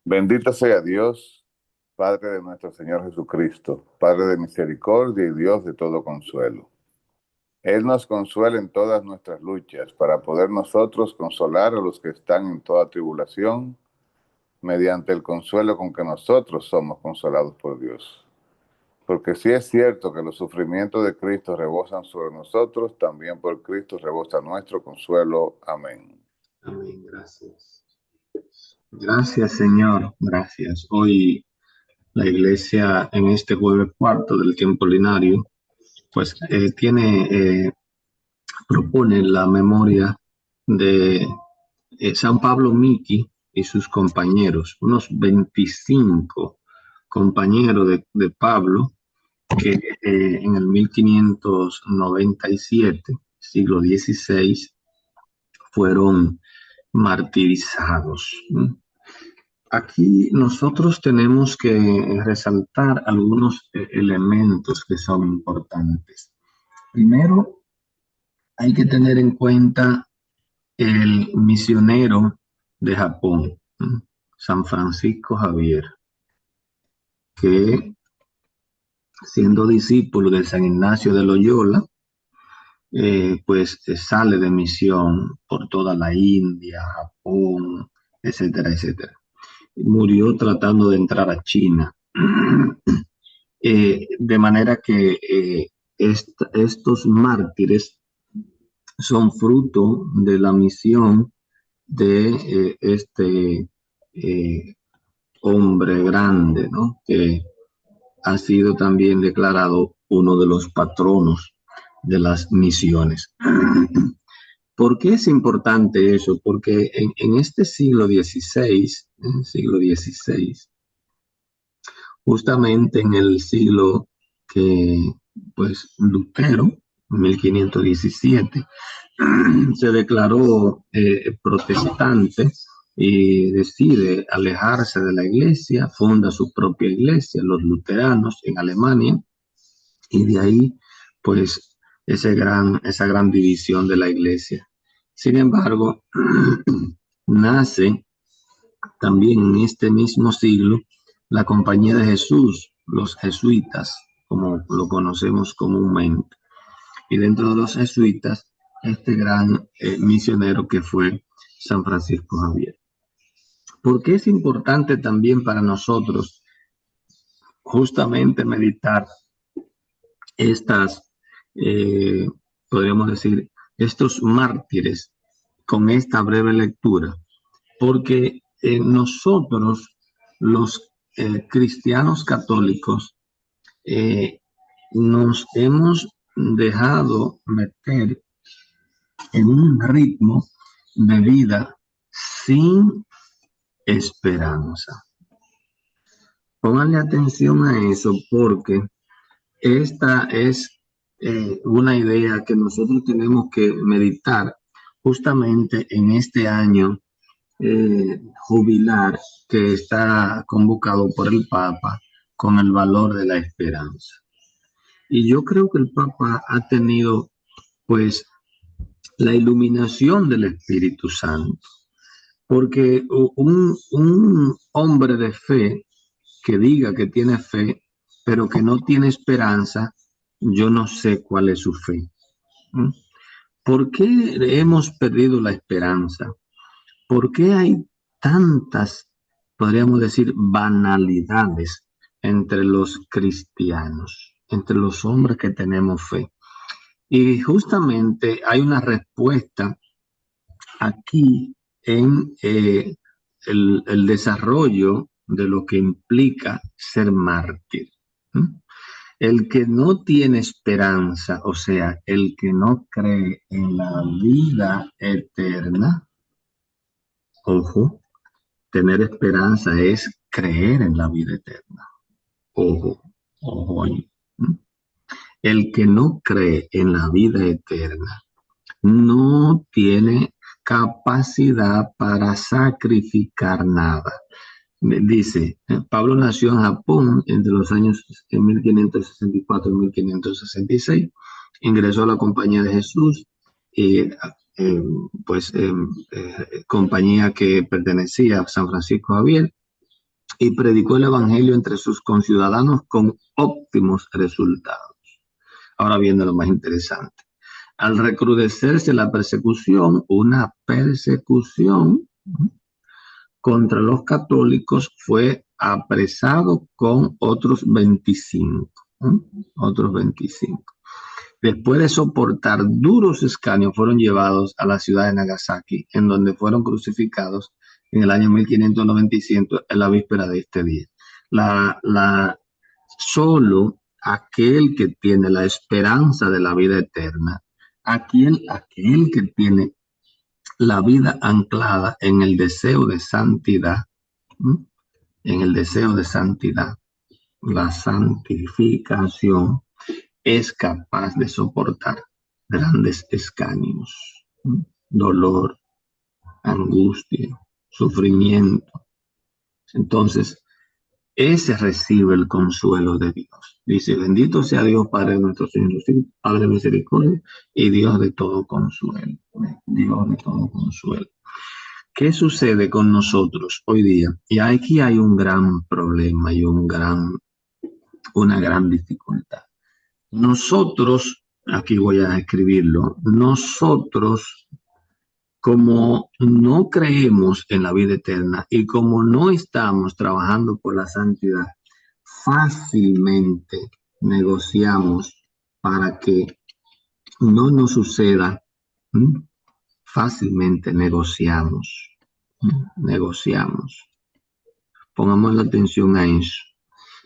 Bendito sea Dios, Padre de nuestro Señor Jesucristo, Padre de misericordia y Dios de todo consuelo. Él nos consuela en todas nuestras luchas para poder nosotros consolar a los que están en toda tribulación mediante el consuelo con que nosotros somos consolados por Dios. Porque si es cierto que los sufrimientos de Cristo rebosan sobre nosotros, también por Cristo rebosa nuestro consuelo. Amén. Amén, gracias. Gracias, Señor, gracias. Hoy la iglesia en este jueves cuarto del tiempo ordinario, pues propone la memoria de San Pablo Miki y sus compañeros, unos 25 compañeros de Pablo que en el 1597, siglo XVI, fueron martirizados. Aquí nosotros tenemos que resaltar algunos elementos que son importantes. Primero, hay que tener en cuenta el misionero de Japón, San Francisco Javier, que siendo discípulo de San Ignacio de Loyola, sale de misión por toda la India, Japón, etcétera, etcétera. Murió tratando de entrar a China. De manera que estos mártires son fruto de la misión de este hombre grande, ¿no? Que ha sido también declarado uno de los patronos de las misiones. ¿Por qué es importante eso? Porque en este siglo XVI, justamente en el siglo que, pues, Lutero, 1517, se declaró protestante y decide alejarse de la iglesia, funda su propia iglesia, los luteranos en Alemania, y de ahí, pues, esa gran división de la iglesia. Sin embargo, nace también en este mismo siglo la Compañía de Jesús, los jesuitas, como lo conocemos comúnmente. Y dentro de los jesuitas, este gran misionero que fue San Francisco Javier. ¿Por qué es importante también para nosotros justamente meditar estas, eh, podríamos decir, estos mártires con esta breve lectura? Porque nosotros, los cristianos católicos, nos hemos dejado meter en un ritmo de vida sin esperanza. Pónganle atención a eso porque esta es una idea que nosotros tenemos que meditar justamente en este año jubilar que está convocado por el Papa con el valor de la esperanza. Y yo creo que el Papa ha tenido pues la iluminación del Espíritu Santo, porque un hombre de fe que diga que tiene fe, pero que no tiene esperanza, yo no sé cuál es su fe. ¿Por qué hemos perdido la esperanza? ¿Por qué hay tantas, podríamos decir, banalidades entre los cristianos, entre los hombres que tenemos fe? Y justamente hay una respuesta aquí en el desarrollo de lo que implica ser mártir. El que no tiene esperanza, o sea, el que no cree en la vida eterna, ojo, tener esperanza es creer en la vida eterna. Ojo, ojo ahí. El que no cree en la vida eterna no tiene capacidad para sacrificar nada. Dice, Pablo nació en Japón entre los años 1564 y 1566, ingresó a la Compañía de Jesús, eh, eh, pues compañía que pertenecía a San Francisco Javier, y predicó el evangelio entre sus conciudadanos con óptimos resultados. Ahora viene lo más interesante. Al recrudecerse la persecución, una persecución contra los católicos, fue apresado con otros 25. Otros 25. Después de soportar duros escarnios, fueron llevados a la ciudad de Nagasaki, en donde fueron crucificados en el año 1597, en la víspera de este día. Solo aquel que tiene la esperanza de la vida eterna, aquel que tiene la vida anclada en el deseo de santidad, en el deseo de santidad, la santificación, es capaz de soportar grandes escarnios, dolor, angustia, sufrimiento. Entonces, ese recibe el consuelo de Dios. Dice, bendito sea Dios, Padre de nuestro Señor, Padre de misericordia y Dios de todo consuelo. Dios de todo consuelo. ¿Qué sucede con nosotros hoy día? Y aquí hay un gran problema y una gran dificultad. Nosotros, aquí voy a escribirlo, nosotros, como no creemos en la vida eterna y como no estamos trabajando por la santidad, fácilmente negociamos para que no nos suceda. Fácilmente negociamos. Pongamos la atención a eso,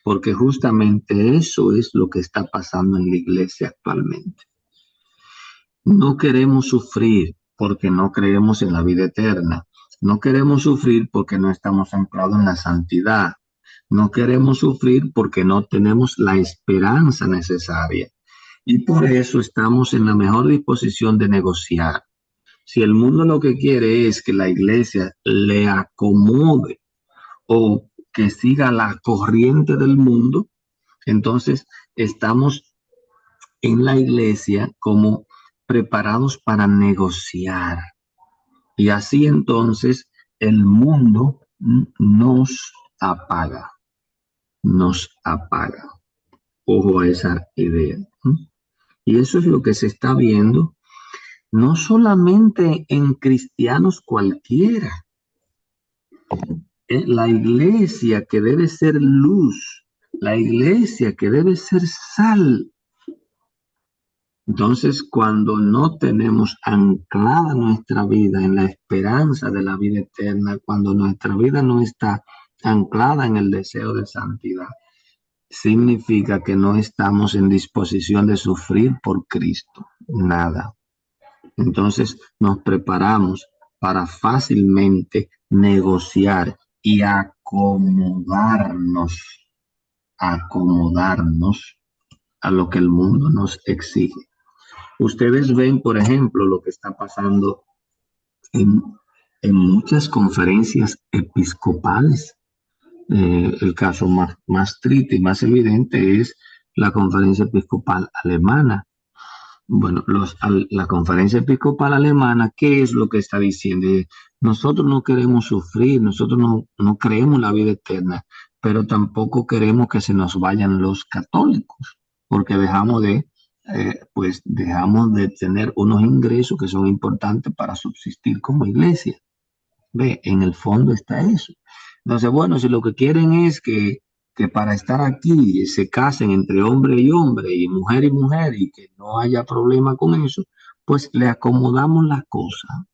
porque justamente eso es lo que está pasando en la iglesia actualmente. No queremos sufrir porque no creemos en la vida eterna. No queremos sufrir porque no estamos anclados en la santidad. No queremos sufrir porque no tenemos la esperanza necesaria. Y por eso estamos en la mejor disposición de negociar. Si el mundo lo que quiere es que la iglesia le acomode o que siga la corriente del mundo, entonces estamos en la iglesia como preparados para negociar. Y así entonces el mundo nos apaga. Ojo a esa idea. Y eso es lo que se está viendo, no solamente en cristianos cualquiera. La iglesia que debe ser luz, la iglesia que debe ser sal. Entonces, cuando no tenemos anclada nuestra vida en la esperanza de la vida eterna, cuando nuestra vida no está anclada en el deseo de santidad, significa que no estamos en disposición de sufrir por Cristo. Nada. Entonces, nos preparamos para fácilmente negociar y acomodarnos a lo que el mundo nos exige. Ustedes ven, por ejemplo, lo que está pasando en muchas conferencias episcopales. El caso más triste y más evidente es la conferencia episcopal alemana. Bueno, la conferencia episcopal alemana, ¿qué es lo que está diciendo? Nosotros no queremos sufrir, nosotros no creemos en la vida eterna, pero tampoco queremos que se nos vayan los católicos, porque dejamos de tener unos ingresos que son importantes para subsistir como iglesia. Ve, en el fondo está eso. Entonces, bueno, si lo que quieren es que para estar aquí se casen entre hombre y hombre y mujer, y que no haya problema con eso, pues le acomodamos la cosa.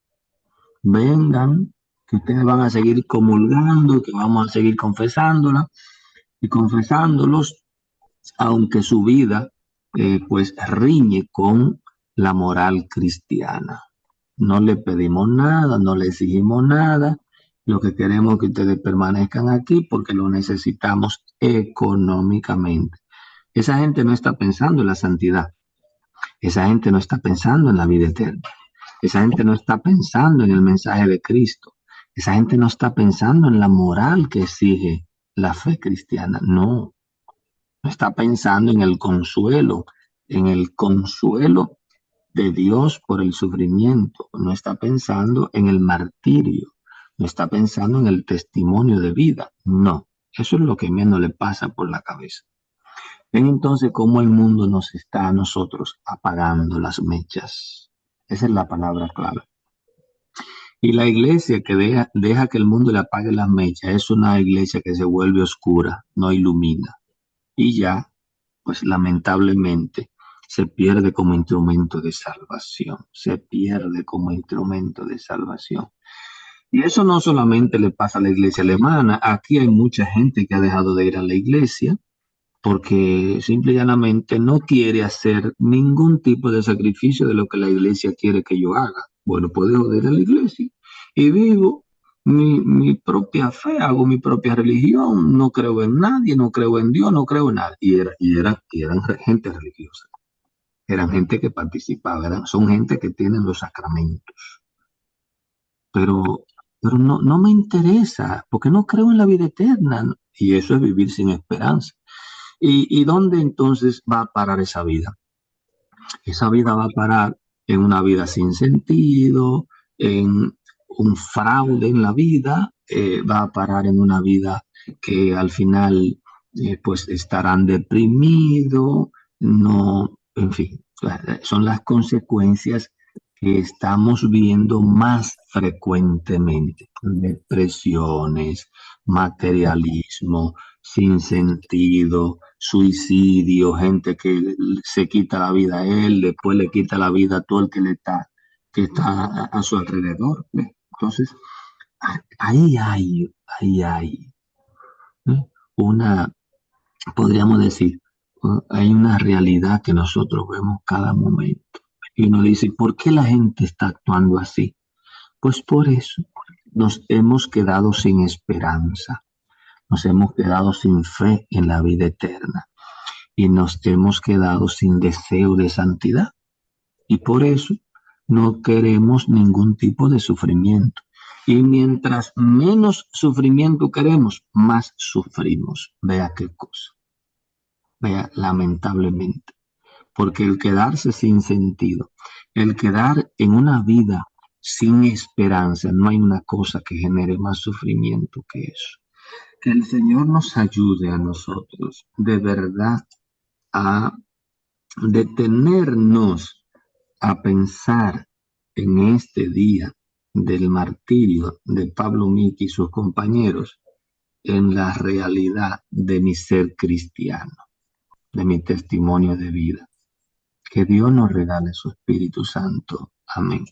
Vengan, que ustedes van a seguir comulgando, que vamos a seguir confesándola y confesándolos, aunque su vida pues riñe con la moral cristiana. No le pedimos nada, no le exigimos nada. Lo que queremos es que ustedes permanezcan aquí porque lo necesitamos económicamente. Esa gente no está pensando en la santidad. Esa gente no está pensando en la vida eterna. Esa gente no está pensando en el mensaje de Cristo. Esa gente no está pensando en la moral que exige la fe cristiana. No está pensando en el consuelo de Dios por el sufrimiento. No está pensando en el martirio. No está pensando en el testimonio de vida. No. Eso es lo que menos le pasa por la cabeza. Ven entonces cómo el mundo nos está a nosotros apagando las mechas. Esa es la palabra clave. Y la iglesia que deja que el mundo le apague las mechas es una iglesia que se vuelve oscura, no ilumina. Y ya, pues lamentablemente, se pierde como instrumento de salvación. Se pierde como instrumento de salvación. Y eso no solamente le pasa a la iglesia alemana. Aquí hay mucha gente que ha dejado de ir a la iglesia porque simple y llanamente no quiere hacer ningún tipo de sacrificio de lo que la iglesia quiere que yo haga. Bueno, puedo joder a la iglesia y vivo mi propia fe, hago mi propia religión, no creo en nadie, no creo en Dios, no creo en nada. Y eran gente religiosa, eran gente que participaba, son gente que tienen los sacramentos, pero, pero no me interesa, porque no creo en la vida eterna, ¿no? Y eso es vivir sin esperanza. ¿Y dónde entonces va a parar esa vida? Esa vida va a parar en una vida sin sentido, en un fraude en la vida, va a parar en una vida que al final pues estarán deprimidos, no, en fin, son las consecuencias que estamos viendo más frecuentemente. Depresiones, materialismo, sin sentido, suicidio, gente que se quita la vida a él, después le quita la vida a todo el que está a su alrededor. ¿Ve? Entonces, ahí hay ¿eh? una, podríamos decir, hay una realidad que nosotros vemos cada momento. Y uno dice, ¿por qué la gente está actuando así? Pues por eso nos hemos quedado sin esperanza, nos hemos quedado sin fe en la vida eterna y nos hemos quedado sin deseo de santidad. Y por eso no queremos ningún tipo de sufrimiento. Y mientras menos sufrimiento queremos, más sufrimos. Vea qué cosa. Vea, lamentablemente. Porque el quedarse sin sentido, el quedar en una vida sin esperanza, no hay una cosa que genere más sufrimiento que eso. Que el Señor nos ayude a nosotros de verdad a detenernos a pensar en este día del martirio de Pablo Miki y sus compañeros en la realidad de mi ser cristiano, de mi testimonio de vida. Que Dios nos regale su Espíritu Santo. Amén.